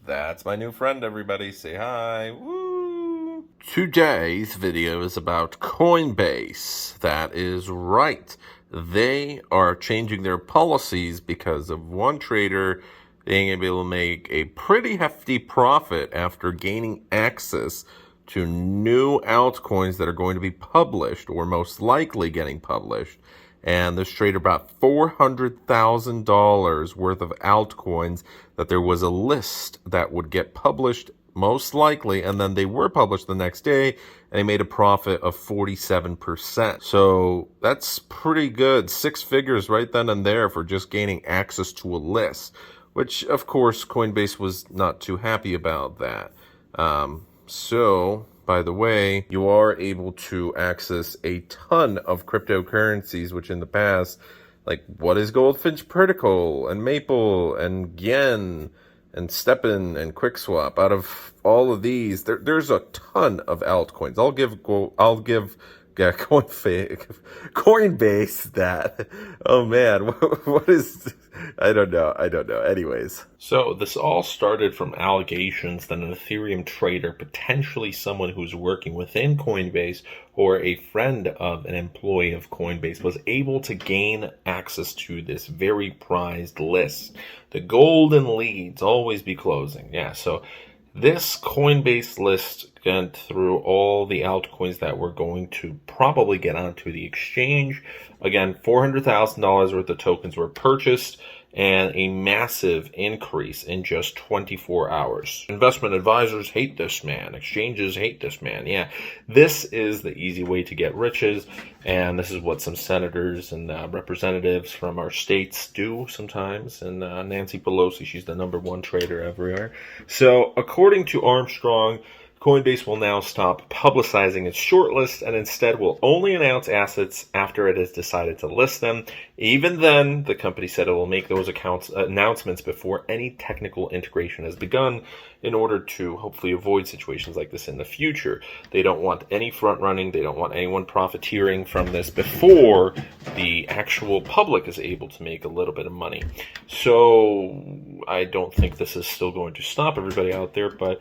That's my new friend, everybody. Say hi. Woo! Today's video is about Coinbase. That is right. They are changing their policies because of one trader being able to make a pretty hefty profit after gaining access to new altcoins that are going to be published, or most likely getting published. And this trader bought $400,000 worth of altcoins that there was a list that would get published most likely, and then they were published the next day, and he made a profit of 47%. So that's pretty good. 6 figures right then and there for just gaining access to a list, which of course Coinbase was not too happy about that. By the way, you are able to access a ton of cryptocurrencies, which in the past, like what is Goldfinch Protocol and Maple and Yen and Steppen and QuickSwap. Out of all of these, there's a ton of altcoins. I'll give Coinbase that. Oh man, what is? I don't know. Anyways. So this all started from allegations that an Ethereum trader, potentially someone who's working within Coinbase or a friend of an employee of Coinbase, was able to gain access to this very prized list. The golden leads always be closing. Yeah, so this Coinbase list went through all the altcoins that were going to probably get onto the exchange. Again, $400,000 worth of tokens were purchased, and a massive increase in just 24 hours. Investment advisors hate this man. Exchanges hate this man. Yeah, this is the easy way to get riches, and this is what some senators and representatives from our states do sometimes. And Nancy Pelosi, she's the #1 trader everywhere. So according to Armstrong, Coinbase will now stop publicizing its shortlist and instead will only announce assets after it has decided to list them. Even then, the company said it will make those announcements before any technical integration has begun in order to hopefully avoid situations like this in the future. They don't want any front running. They don't want anyone profiteering from this before the actual public is able to make a little bit of money. So I don't think this is still going to stop everybody out there, but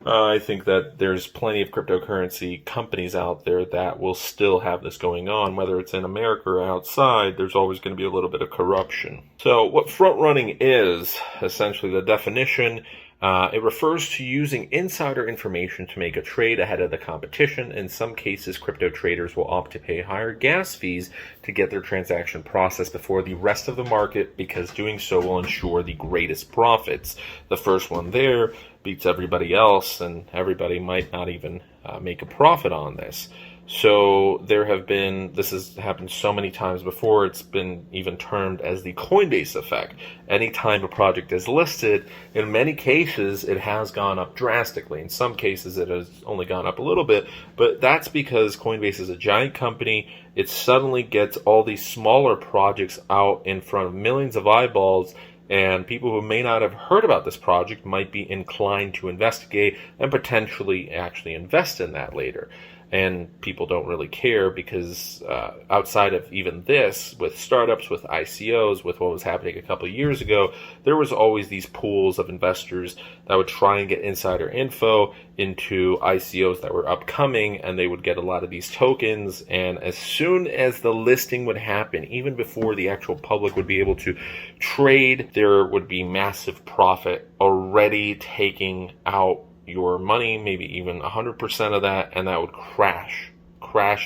I think that there's plenty of cryptocurrency companies out there that will still have this going on, whether it's in America or outside. There's always going to be a little bit of corruption. So what front running is, essentially the definition, it refers to using insider information to make a trade ahead of the competition. In some cases, crypto traders will opt to pay higher gas fees to get their transaction processed before the rest of the market, because doing so will ensure the greatest profits. The first one there beats everybody else, and everybody might not even make a profit on this. So this has happened so many times before, it's been even termed as the Coinbase effect. Anytime a project is listed, in many cases, it has gone up drastically. In some cases, it has only gone up a little bit, but that's because Coinbase is a giant company. It suddenly gets all these smaller projects out in front of millions of eyeballs, and people who may not have heard about this project might be inclined to investigate and potentially actually invest in that later. And people don't really care because outside of even this, with startups, with ICOs, with what was happening a couple of years ago, there was always these pools of investors that would try and get insider info into ICOs that were upcoming, and they would get a lot of these tokens. And as soon as the listing would happen, even before the actual public would be able to trade, there would be massive profit already taking out your money, maybe even 100% of that, and that would crash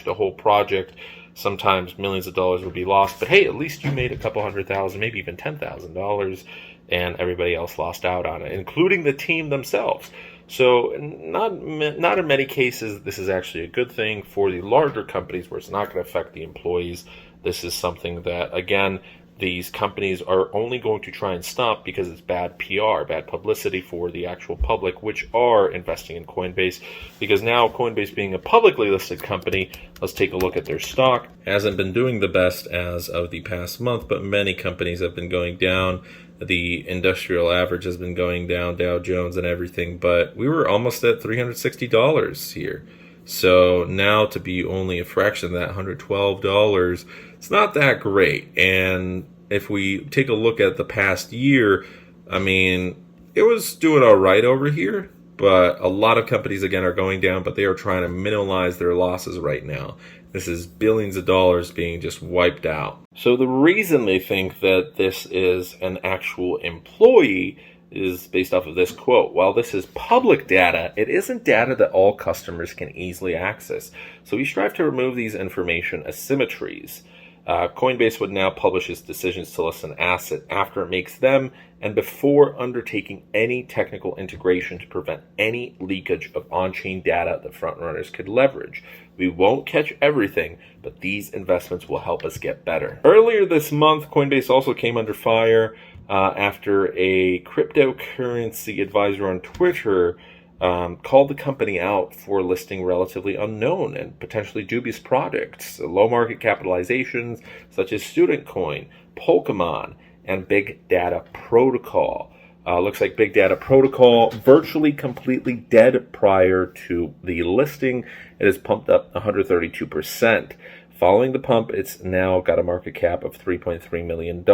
the whole project. Sometimes millions of dollars would be lost, but hey, at least you made a couple $100,000, maybe even $10,000, and everybody else lost out on it, including the team themselves. So not in many cases, this is actually a good thing for the larger companies where it's not going to affect the employees. This is something that, again, these companies are only going to try and stop because it's bad PR, bad publicity for the actual public, which are investing in Coinbase. Because now Coinbase being a publicly listed company, let's take a look at their stock. Hasn't been doing the best as of the past month, but many companies have been going down. The industrial average has been going down, Dow Jones and everything, but we were almost at $360 here. So now to be only a fraction of that, $112, it's not that great. And if we take a look at the past year, I mean, it was doing all right over here, but a lot of companies, again, are going down, but they are trying to minimize their losses right now. This is billions of dollars being just wiped out. So the reason they think that this is an actual employee is based off of this quote. While this is public data, it isn't data that all customers can easily access. So we strive to remove these information asymmetries. Coinbase would now publish its decisions to list an asset after it makes them and before undertaking any technical integration to prevent any leakage of on-chain data that frontrunners could leverage. We won't catch everything, but these investments will help us get better. Earlier this month, Coinbase also came under fire after a cryptocurrency advisor on Twitter called the company out for listing relatively unknown and potentially dubious products, low market capitalizations such as Student Coin, Pokemon, and Big Data Protocol. Looks like Big Data Protocol virtually completely dead prior to the listing. It has pumped up 132%. Following the pump, it's now got a market cap of $3.3 million.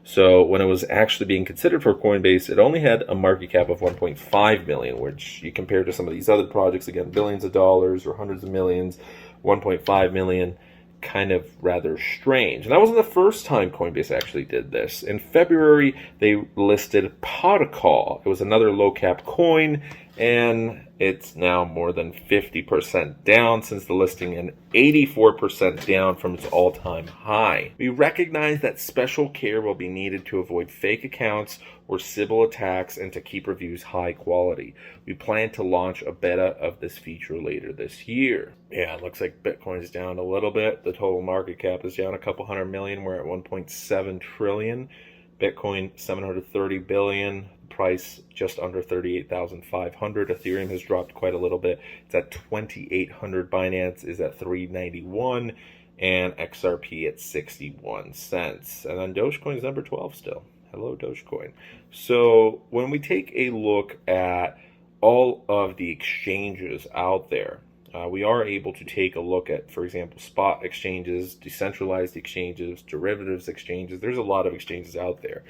So when it was actually being considered for Coinbase, it only had a market cap of $1.5 million, which you compare to some of these other projects, again, billions of dollars or hundreds of millions, $1.5 million, kind of rather strange. And that wasn't the first time Coinbase actually did this. In February, they listed Protocol. It was another low-cap coin, and it's now more than 50% down since the listing and 84% down from its all-time high. We recognize that special care will be needed to avoid fake accounts or Sybil attacks and to keep reviews high quality. We plan to launch a beta of this feature later this year. Yeah, it looks like Bitcoin's down a little bit. The total market cap is down a couple hundred million. We're at 1.7 trillion. Bitcoin, 730 billion. Price just under 38,500. Ethereum has dropped quite a little bit. It's at 2,800. Binance is at 391, and XRP at 61 cents. And then Dogecoin is number 12 still. Hello, Dogecoin. So when we take a look at all of the exchanges out there, we are able to take a look at, for example, spot exchanges, decentralized exchanges, derivatives exchanges. There's a lot of exchanges out there.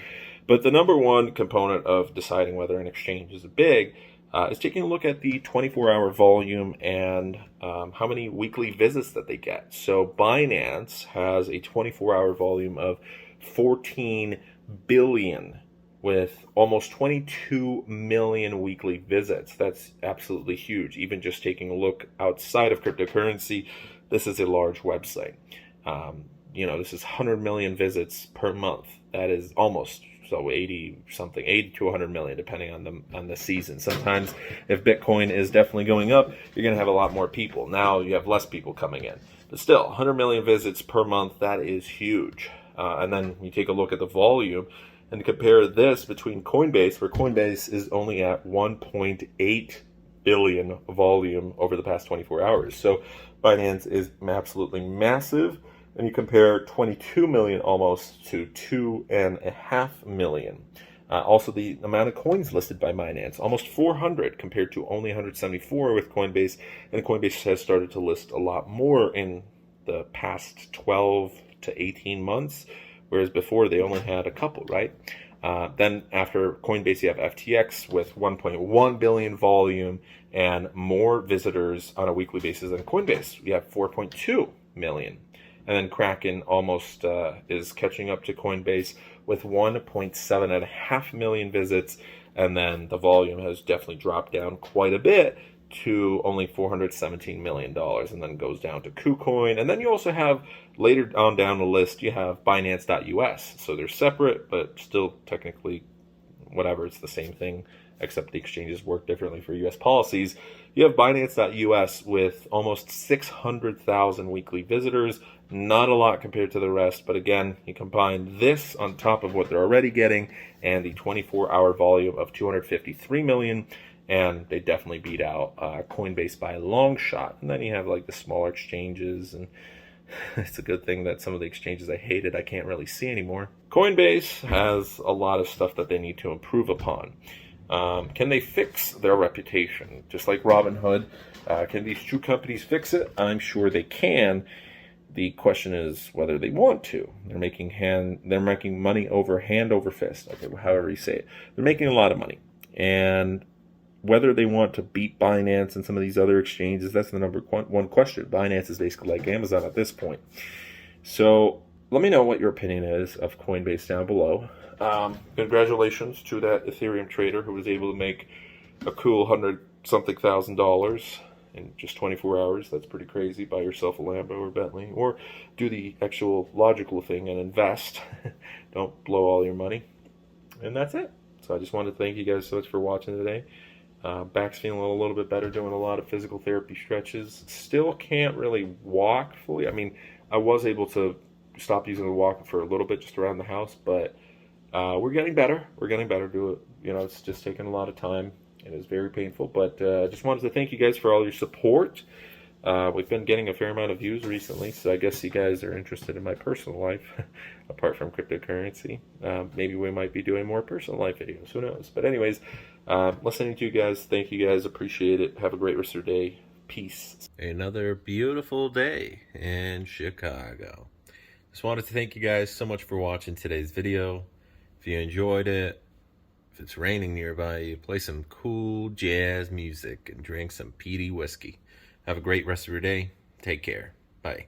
But the number one component of deciding whether an exchange is big is taking a look at the 24-hour volume and how many weekly visits that they get. So Binance has a 24-hour volume of 14 billion with almost 22 million weekly visits. That's absolutely huge. Even just taking a look outside of cryptocurrency, this is a large website. This is 100 million visits per month. That is almost 80 to 100 million, depending on the season. Sometimes if Bitcoin is definitely going up, you're going to have a lot more people. Now you have less people coming in. But still, 100 million visits per month, that is huge. And then you take a look at the volume and compare this between Coinbase, where Coinbase is only at 1.8 billion volume over the past 24 hours. So Binance is absolutely massive. And you compare 22 million almost to 2.5 million. Also, the amount of coins listed by Binance, almost 400 compared to only 174 with Coinbase. And Coinbase has started to list a lot more in the past 12 to 18 months, whereas before they only had a couple, right? Then after Coinbase, you have FTX with 1.1 billion volume and more visitors on a weekly basis than Coinbase. You have 4.2 million. And then Kraken almost is catching up to Coinbase with 1.7 million visits. And then the volume has definitely dropped down quite a bit to only $417 million, and then goes down to KuCoin. And then you also have, later on down the list, you have Binance.us. So they're separate, but still technically, whatever, it's the same thing, except the exchanges work differently for U.S. policies. You have Binance.us with almost 600,000 weekly visitors. Not a lot compared to the rest, but again, you combine this on top of what they're already getting and the 24-hour volume of 253 million, and they definitely beat out Coinbase by a long shot. And then you have like the smaller exchanges, and it's a good thing that some of the exchanges I hated I can't really see anymore. Coinbase has a lot of stuff that they need to improve upon. Can they fix their reputation? Just like Robinhood, can these two companies fix it? I'm sure they can. The question is whether they want to. They're making money hand over fist. Okay, however you say it. They're making a lot of money, and whether they want to beat Binance and some of these other exchanges, that's the number one question. Binance is basically like Amazon at this point. So let me know what your opinion is of Coinbase down below. Congratulations to that Ethereum trader who was able to make a cool $100-something thousand in just 24 hours. That's pretty crazy. Buy yourself a Lambo or Bentley, or do the actual logical thing and invest. Don't blow all your money. And that's it. So I just wanted to thank you guys so much for watching today. Back's feeling a little bit better, doing a lot of physical therapy stretches. Still can't really walk fully. I mean, I was able to stop using the walker for a little bit just around the house, but we're getting better. We're getting better. It's just taking a lot of time. It is very painful, but just wanted to thank you guys for all your support. We've been getting a fair amount of views recently, so I guess you guys are interested in my personal life, apart from cryptocurrency. Maybe we might be doing more personal life videos. Who knows? But anyways, listening to you guys, thank you guys. Appreciate it. Have a great rest of your day. Peace. Another beautiful day in Chicago. Just wanted to thank you guys so much for watching today's video. If you enjoyed it, if it's raining nearby, you play some cool jazz music and drink some peaty whiskey. Have a great rest of your day. Take care. Bye.